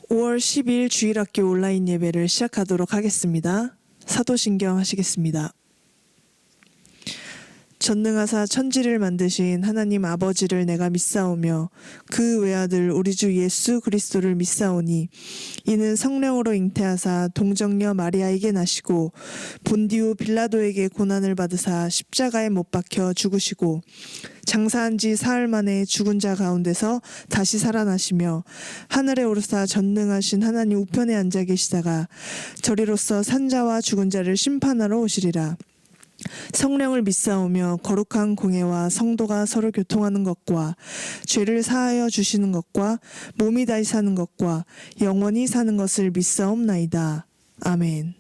5월 10일 주일학교 온라인 예배를 시작하도록 하겠습니다. 사도신경 하시겠습니다. 전능하사 천지를 만드신 하나님 아버지를 내가 믿사오며 그 외아들 우리 주 예수 그리스도를 믿사오니 이는 성령으로 잉태하사 동정녀 마리아에게 나시고 본디오 빌라도에게 고난을 받으사 십자가에 못 박혀 죽으시고 장사한 지 사흘 만에 죽은 자 가운데서 다시 살아나시며 하늘에 오르사 전능하신 하나님 우편에 앉아 계시다가 저리로서 산자와 죽은 자를 심판하러 오시리라. 성령을 믿사오며 거룩한 공예와 성도가 서로 교통하는 것과 죄를 사하여 주시는 것과 몸이 다시 사는 것과 영원히 사는 것을 믿사옵나이다. 아멘.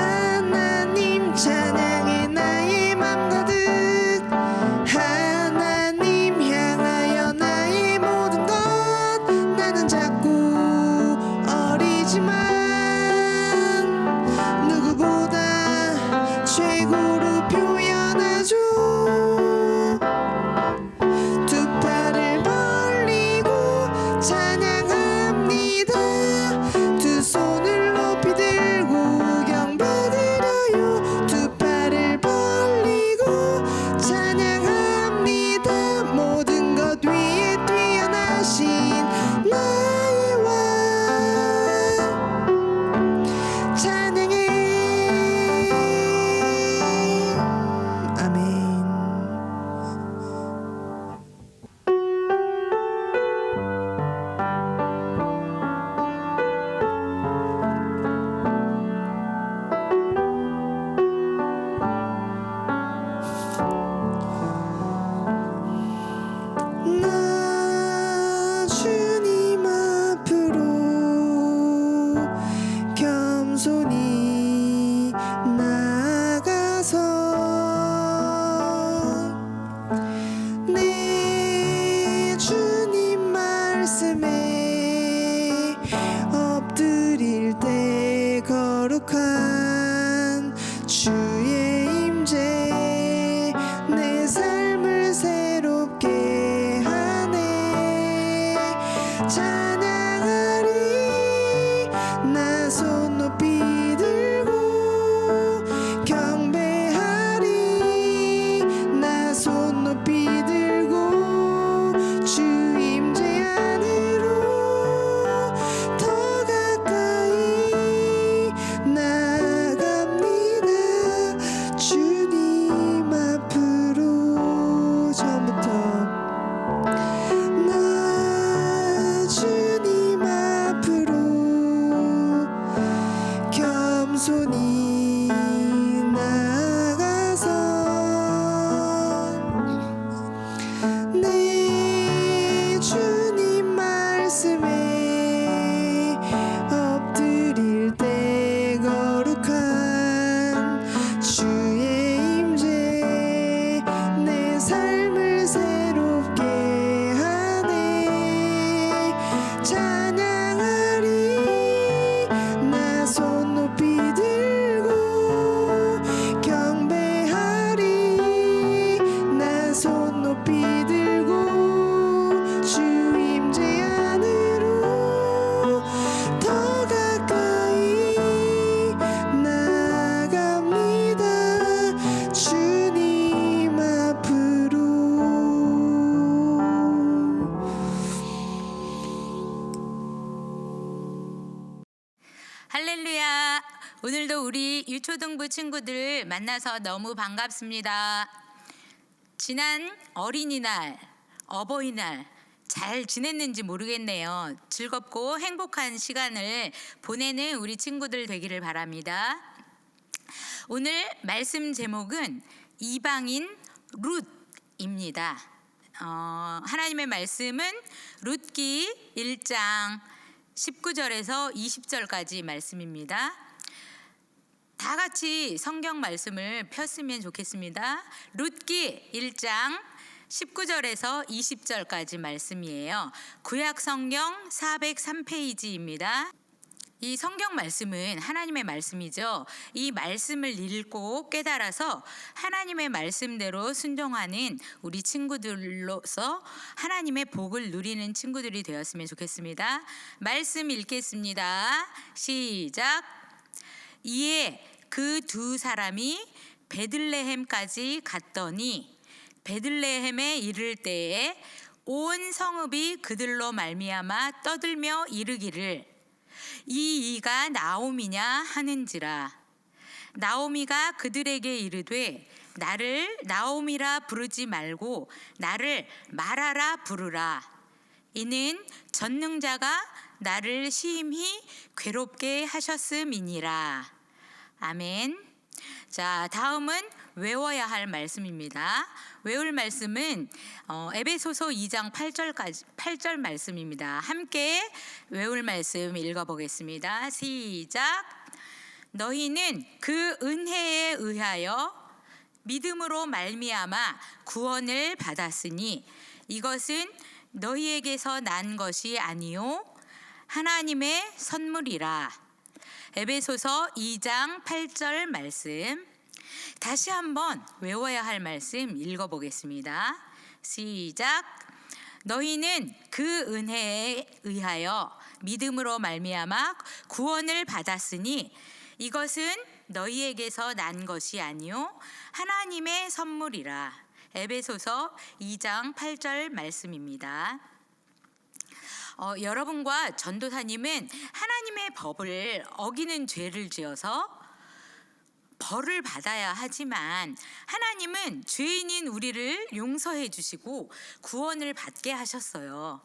하나님 찬양해 나의 맘 가득 하나님 향하여 나의 모든 것 나는 작고 어리지만 누구보다 최고로 표현하죠. 두 팔을 벌리고 찬양합니다. 두 손을 높이 들고 경배드려요. 두 팔을 벌리고 찬양합니다. 모든 것 위에 뛰어나신 나의 왕 찬양해. 아멘. 나 주님 앞으로 겸손히 나가서 내 주님 말씀에 엎드릴 때 거룩한 주의 임재 내 삶을 새롭게 하네. 찬양하리 나 손 높이 들고 경배하리 나 손 높이 들고 주 임재 안으로 더 가까이 나갑니다. 주님 앞으로 처음부터 나 주님 앞으로 겸손히 나가서 내 주님 말씀에 엎드릴 때 거룩한 주의 임재 내 삶을 새롭게 하네. 찬양하리 나 손 높이 들고 경배하리 나 손 높이 들고 주 임재 안으로 더 가까이 나갑니다. 주님 앞으로. 할렐루야. 오늘도 우리 유초등부 친구들 만나서 너무 반갑습니다. 지난 어린이날, 어버이날 잘 지냈는지 모르겠네요. 즐겁고 행복한 시간을 보내는 우리 친구들 되기를 바랍니다. 오늘 말씀 제목은 이방인 룻입니다. 하나님의 말씀은 룻기 1장 19절에서 20절까지 말씀입니다. 다 같이 성경 말씀을 폈으면 좋겠습니다. 룻기 1장 19절에서 20절까지 말씀이에요. 구약 성경 403페이지입니다. 이 성경 말씀은 하나님의 말씀이죠. 이 말씀을 읽고 깨달아서 하나님의 말씀대로 순종하는 우리 친구들로서 하나님의 복을 누리는 친구들이 되었으면 좋겠습니다. 말씀 읽겠습니다. 시작. 이에 그 두 사람이 베들레헴까지 갔더니 베들레헴에 이를 때에 온 성읍이 그들로 말미암아 떠들며 이르기를 이 이가 나오미냐 하는지라. 나오미가 그들에게 이르되 나를 나오미라 부르지 말고 나를 마라라 부르라. 이는 전능자가 나를 심히 괴롭게 하셨음이니라. 아멘. 자, 다음은 외워야 할 말씀입니다. 외울 말씀은 에베소서 2장 8절 말씀입니다. 함께 외울 말씀 읽어보겠습니다. 시작. 너희는 그 은혜에 의하여 믿음으로 말미암아 구원을 받았으니 이것은 너희에게서 난 것이 아니요 하나님의 선물이라. 에베소서 2장 8절 말씀. 다시 한번 외워야 할 말씀 읽어보겠습니다. 시작. 너희는 그 은혜에 의하여 믿음으로 말미암아 구원을 받았으니 이것은 너희에게서 난 것이 아니요 하나님의 선물이라. 에베소서 2장 8절 말씀입니다. 여러분과 전도사님은 하나님의 법을 어기는 죄를 지어서 벌을 받아야 하지만 하나님은 죄인인 우리를 용서해 주시고 구원을 받게 하셨어요.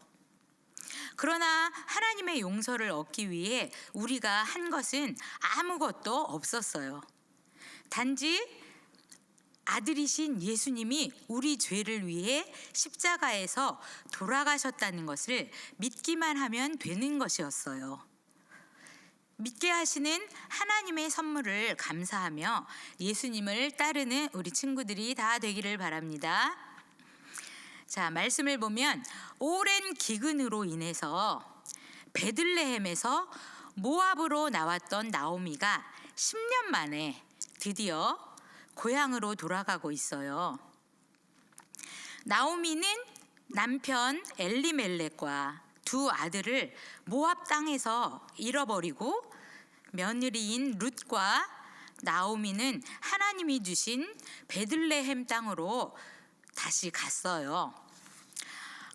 그러나 하나님의 용서를 얻기 위해 우리가 한 것은 아무것도 없었어요. 단지 아들이신 예수님이 우리 죄를 위해 십자가에서 돌아가셨다는 것을 믿기만 하면 되는 것이었어요. 믿게 하시는 하나님의 선물을 감사하며 예수님을 따르는 우리 친구들이 다 되기를 바랍니다. 자, 말씀을 보면 오랜 기근으로 인해서 베들레헴에서 모압으로 나왔던 나오미가 10년 만에 드디어 고향으로 돌아가고 있어요. 나오미는 남편 엘리멜렉과 두 아들을 모압 땅에서 잃어버리고 며느리인 룻과 나오미는 하나님이 주신 베들레헴 땅으로 다시 갔어요.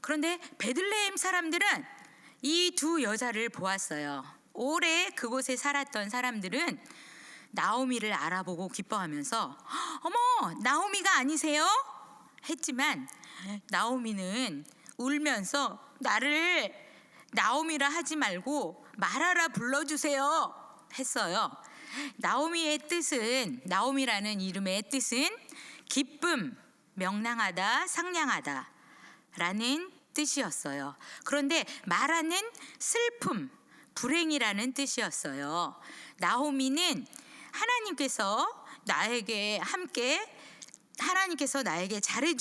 그런데 베들레헴 사람들은 이 두 여자를 보았어요. 오래 그곳에 살았던 사람들은 나오미를 알아보고 기뻐하면서 어머, 나오미가 아니세요? 했지만 나오미는 울면서 나를 나오미라 하지 말고 마라라 불러주세요 했어요. 나오미라는 이름의 뜻은 기쁨, 명랑하다, 상냥하다 라는 뜻이었어요. 그런데 마라는 슬픔, 불행이라는 뜻이었어요. 나오미는 하나님께서 나에게 잘해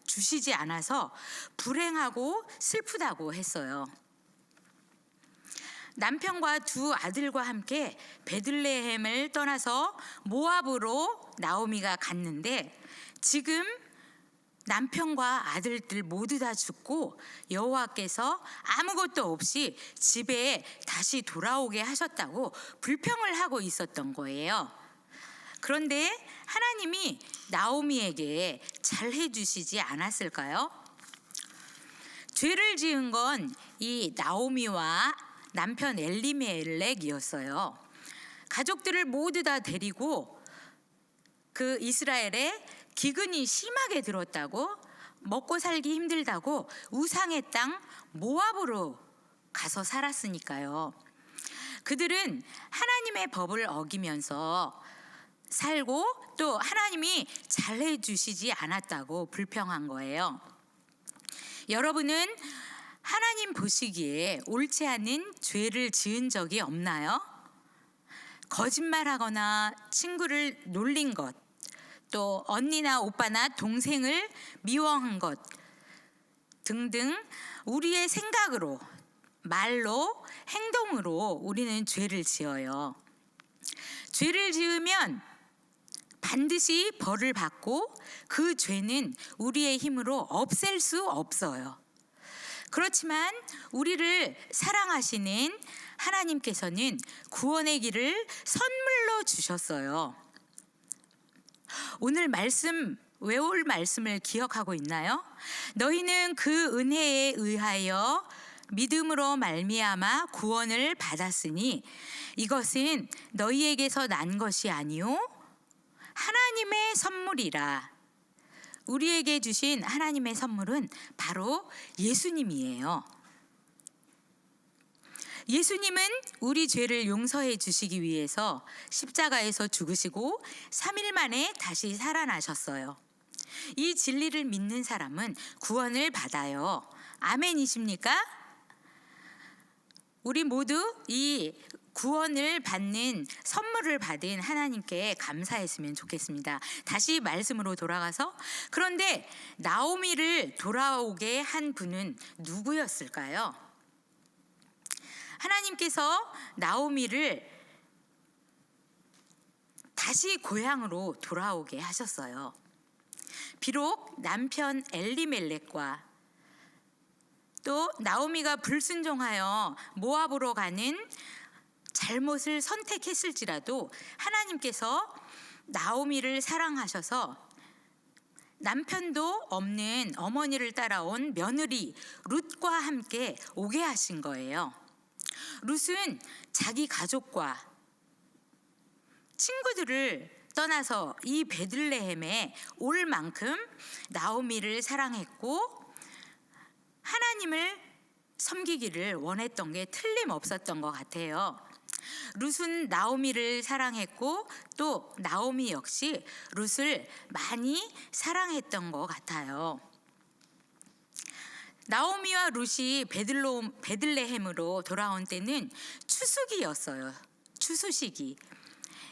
주시지 않아서 불행하고 슬프다고 했어요. 남편과 두 아들과 함께 베들레헴을 떠나서 모압으로 나오미가 갔는데 지금 남편과 아들들 모두 다 죽고 여호와께서 아무것도 없이 집에 다시 돌아오게 하셨다고 불평을 하고 있었던 거예요. 그런데 하나님이 나오미에게 잘해 주시지 않았을까요? 죄를 지은 건 이 나오미와 남편 엘리멜렉이었어요. 가족들을 모두 다 데리고 그 이스라엘에 기근이 심하게 들었다고, 먹고 살기 힘들다고 우상의 땅 모압으로 가서 살았으니까요. 그들은 하나님의 법을 어기면서 살고 또 하나님이 잘해 주시지 않았다고 불평한 거예요. 여러분은 하나님 보시기에 옳지 않은 죄를 지은 적이 없나요? 거짓말하거나 친구를 놀린 것, 또 언니나 오빠나 동생을 미워한 것 등등 우리의 생각으로 말로, 행동으로 우리는 죄를 지어요. 죄를 지으면 반드시 벌을 받고 그 죄는 우리의 힘으로 없앨 수 없어요. 그렇지만 우리를 사랑하시는 하나님께서는 구원의 길을 선물로 주셨어요. 오늘 외울 말씀을 기억하고 있나요? 너희는 그 은혜에 의하여 믿음으로 말미암아 구원을 받았으니 이것은 너희에게서 난 것이 아니요 하나님의 선물이라. 우리에게 주신 하나님의 선물은 바로 예수님이에요. 예수님은 우리 죄를 용서해 주시기 위해서 십자가에서 죽으시고 3일 만에 다시 살아나셨어요. 이 진리를 믿는 사람은 구원을 받아요. 아멘이십니까? 우리 모두 이 구원을 받는 선물을 받은 하나님께 감사했으면 좋겠습니다. 다시 말씀으로 돌아가서, 그런데 나오미를 돌아오게 한 분은 누구였을까요? 하나님께서 나오미를 다시 고향으로 돌아오게 하셨어요. 비록 남편 엘리멜렉과 또 나오미가 불순종하여 모압으로 가는 잘못을 선택했을지라도 하나님께서 나오미를 사랑하셔서 남편도 없는 어머니를 따라온 며느리 룻과 함께 오게 하신 거예요. 룻은 자기 가족과 친구들을 떠나서 이 베들레헴에 올 만큼 나오미를 사랑했고 하나님을 섬기기를 원했던 게 틀림없었던 것 같아요. 룻은 나오미를 사랑했고 또 나오미 역시 룻을 많이 사랑했던 것 같아요. 나오미와 룻이 베들레헴으로 돌아온 때는 추수기였어요. 추수시기.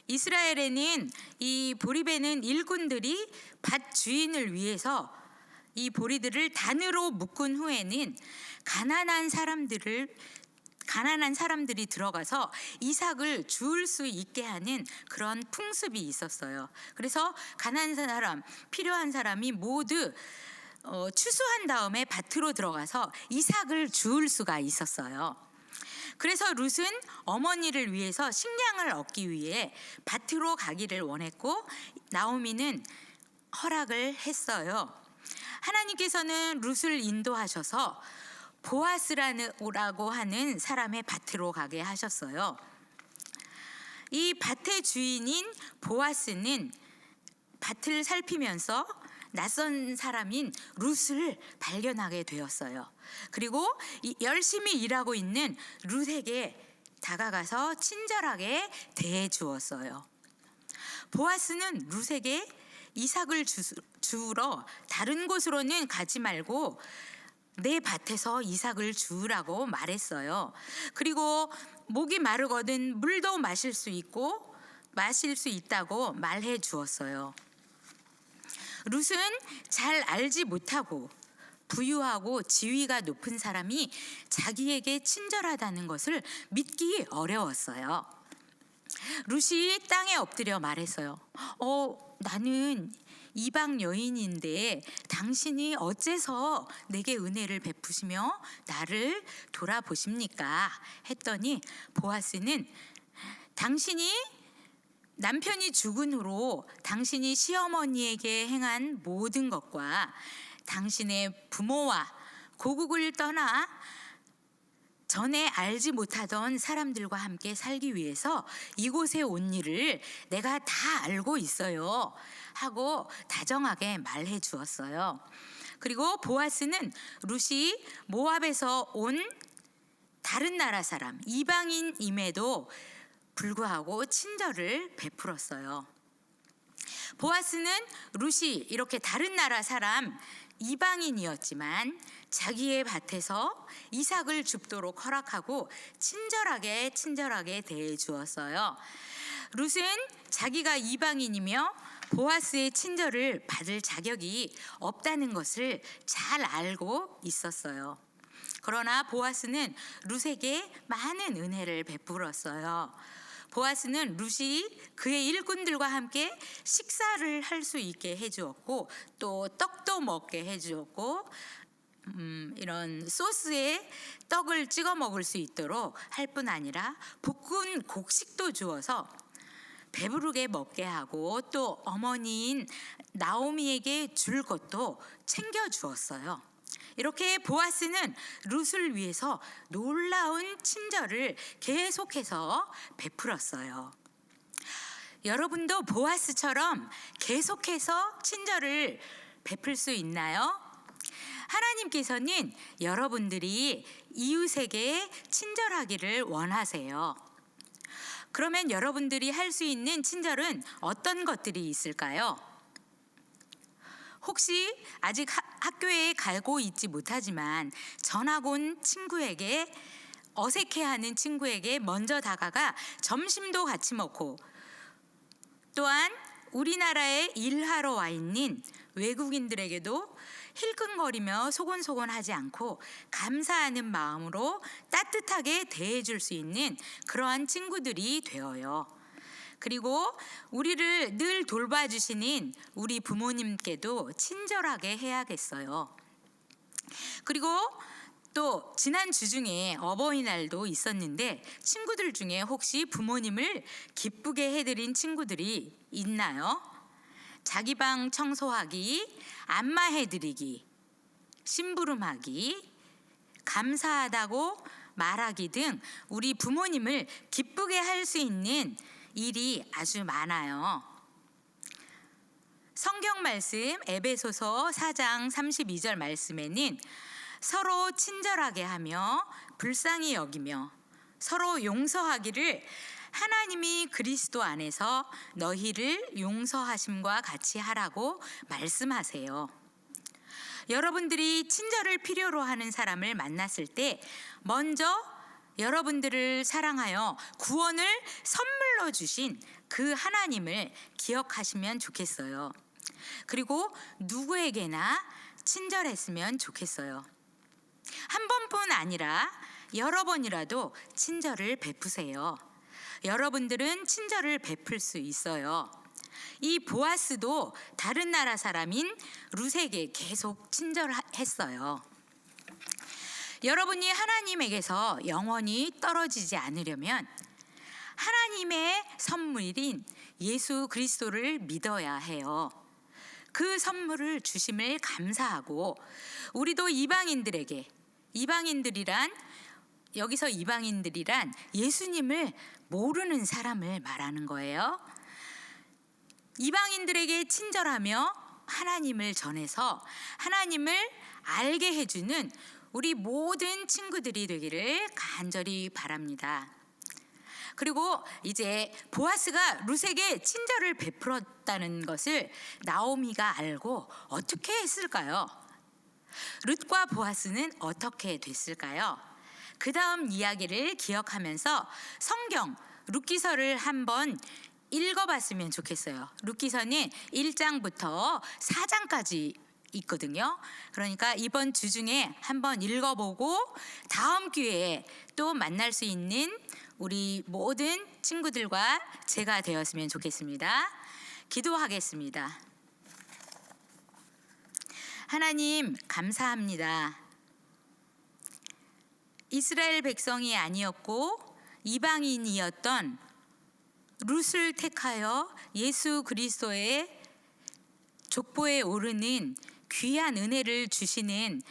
이스라엘에는 이 보리배는 일꾼들이 밭 주인을 위해서 이 보리들을 단으로 묶은 후에는 가난한 사람들이 들어가서 이삭을 주울 수 있게 하는 그런 풍습이 있었어요. 그래서 가난한 사람, 필요한 사람이 모두 추수한 다음에 밭으로 들어가서 이삭을 주울 수가 있었어요. 그래서 룻은 어머니를 위해서 식량을 얻기 위해 밭으로 가기를 원했고 나오미는 허락을 했어요. 하나님께서는 룻을 인도하셔서 보아스라고 하는 사람의 밭으로 가게 하셨어요. 이 밭의 주인인 보아스는 밭을 살피면서 낯선 사람인 룻을 발견하게 되었어요. 그리고 열심히 일하고 있는 룻에게 다가가서 친절하게 대해 주었어요. 보아스는 룻에게 이삭을 주우러 다른 곳으로는 가지 말고 내 밭에서 이삭을 주우라고 말했어요. 그리고 목이 마르거든 물도 마실 수 있다고 말해 주었어요. 룻은 잘 알지 못하고 부유하고 지위가 높은 사람이 자기에게 친절하다는 것을 믿기 어려웠어요. 룻이 땅에 엎드려 말했어요. 나는 이방 여인인데 당신이 어째서 내게 은혜를 베푸시며 나를 돌아보십니까? 했더니 보아스는 당신이 남편이 죽은 후로 당신이 시어머니에게 행한 모든 것과 당신의 부모와 고국을 떠나 전에 알지 못하던 사람들과 함께 살기 위해서 이곳에 온 일을 내가 다 알고 있어요 하고 다정하게 말해 주었어요. 그리고 보아스는 룻이 모압에서 온 다른 나라 사람 이방인임에도 불구하고 친절을 베풀었어요. 보아스는 룻이 이렇게 다른 나라 사람 이방인이었지만 자기의 밭에서 이삭을 줍도록 허락하고 친절하게 대해 주었어요. 룻은 자기가 이방인이며 보아스의 친절을 받을 자격이 없다는 것을 잘 알고 있었어요. 그러나 보아스는 룻에게 많은 은혜를 베풀었어요. 보아스는 룻이 그의 일꾼들과 함께 식사를 할 수 있게 해주었고, 또 떡도 먹게 해주었고, 이런 소스에 떡을 찍어 먹을 수 있도록 할 뿐 아니라 볶은 곡식도 주어서 배부르게 먹게 하고, 또 어머니인 나오미에게 줄 것도 챙겨 주었어요. 이렇게 보아스는 룻을 위해서 놀라운 친절을 계속해서 베풀었어요. 여러분도 보아스처럼 계속해서 친절을 베풀 수 있나요? 하나님께서는 여러분들이 이웃에게 친절하기를 원하세요. 그러면 여러분들이 할 수 있는 친절은 어떤 것들이 있을까요? 혹시 아직 학교에 가고 있지 못하지만 전학 온 친구에게, 어색해하는 친구에게 먼저 다가가 점심도 같이 먹고, 또한 우리나라에 일하러 와 있는 외국인들에게도 힐끔거리며 소곤소곤하지 않고 감사하는 마음으로 따뜻하게 대해줄 수 있는 그러한 친구들이 되어요. 그리고 우리를 늘 돌봐주시는 우리 부모님께도 친절하게 해야겠어요. 그리고 또 지난 주 중에 어버이날도 있었는데, 친구들 중에 혹시 부모님을 기쁘게 해드린 친구들이 있나요? 자기 방 청소하기, 안마해드리기, 심부름하기, 감사하다고 말하기 등 우리 부모님을 기쁘게 할 수 있는 일이 아주 많아요. 성경 말씀 에베소서 4장 32절 말씀에는 서로 친절하게 하며 불쌍히 여기며 서로 용서하기를 하나님이 그리스도 안에서 너희를 용서하심과 같이 하라고 말씀하세요. 여러분들이 친절을 필요로 하는 사람을 만났을 때 먼저 여러분들을 사랑하여 구원을 선물로 주신 그 하나님을 기억하시면 좋겠어요. 그리고 누구에게나 친절했으면 좋겠어요. 한 번뿐 아니라 여러 번이라도 친절을 베푸세요. 여러분들은 친절을 베풀 수 있어요. 이 보아스도 다른 나라 사람인 룻에게 계속 친절했어요. 여러분이 하나님에게서 영원히 떨어지지 않으려면 하나님의 선물인 예수 그리스도를 믿어야 해요. 그 선물을 주심을 감사하고, 우리도 이방인들에게, 여기서 이방인들이란 예수님을 모르는 사람을 말하는 거예요. 이방인들에게 친절하며 하나님을 전해서 하나님을 알게 해주는 우리 모든 친구들이 되기를 간절히 바랍니다. 그리고 이제 보아스가 룻에게 친절을 베풀었다는 것을 나오미가 알고 어떻게 했을까요? 룻과 보아스는 어떻게 됐을까요? 그 다음 이야기를 기억하면서 성경 룻기서를 한번 읽어봤으면 좋겠어요. 룻기서는 1장부터 4장까지 있거든요. 그러니까 이번 주 중에 한번 읽어보고 다음 기회에 또 만날 수 있는 우리 모든 친구들과 제가 되었으면 좋겠습니다. 기도하겠습니다. 하나님, 감사합니다. 이스라엘 백성이 아니었고 이방인이었던 룻을 택하여 예수 그리스도의 족보에 오르는 귀한 은혜를 주시는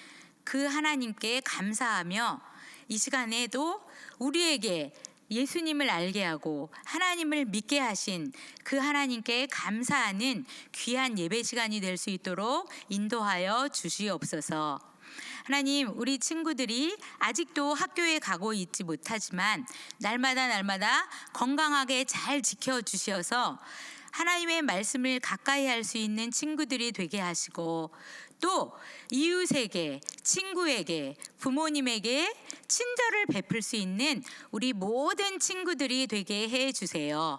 그 하나님께 감사하며, 이 시간에도 우리에게 예수님을 알게 하고 하나님을 믿게 하신 그 하나님께 감사하는 귀한 예배 시간이 될 수 있도록 인도하여 주시옵소서. 하나님, 우리 친구들이 아직도 학교에 가고 있지 못하지만 날마다 건강하게 잘 지켜주셔서 하나님의 말씀을 가까이 할 수 있는 친구들이 되게 하시고, 또 이웃에게, 친구에게, 부모님에게 친절을 베풀 수 있는 우리 모든 친구들이 되게 해 주세요.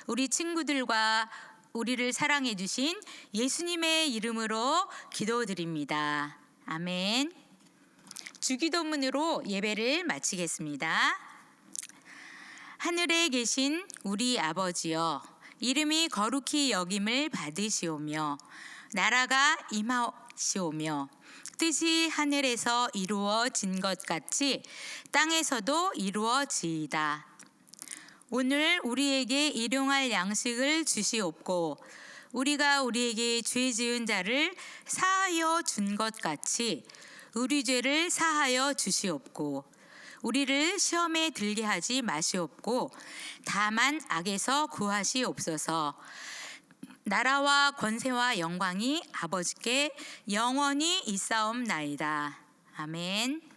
우리 친구들과 우리를 사랑해 주신 예수님의 이름으로 기도드립니다. 아멘. 주기도문으로 예배를 마치겠습니다. 하늘에 계신 우리 아버지여, 이름이 거룩히 여김을 받으시오며 나라가 임하시오며 뜻이 하늘에서 이루어진 것 같이 땅에서도 이루어지이다. 오늘 우리에게 일용할 양식을 주시옵고 우리가 우리에게 죄 지은 자를 사하여 준 것 같이 우리 죄를 사하여 주시옵고 우리를 시험에 들게 하지 마시옵고 다만 악에서 구하시옵소서. 나라와 권세와 영광이 아버지께 영원히 있사옵나이다. 아멘.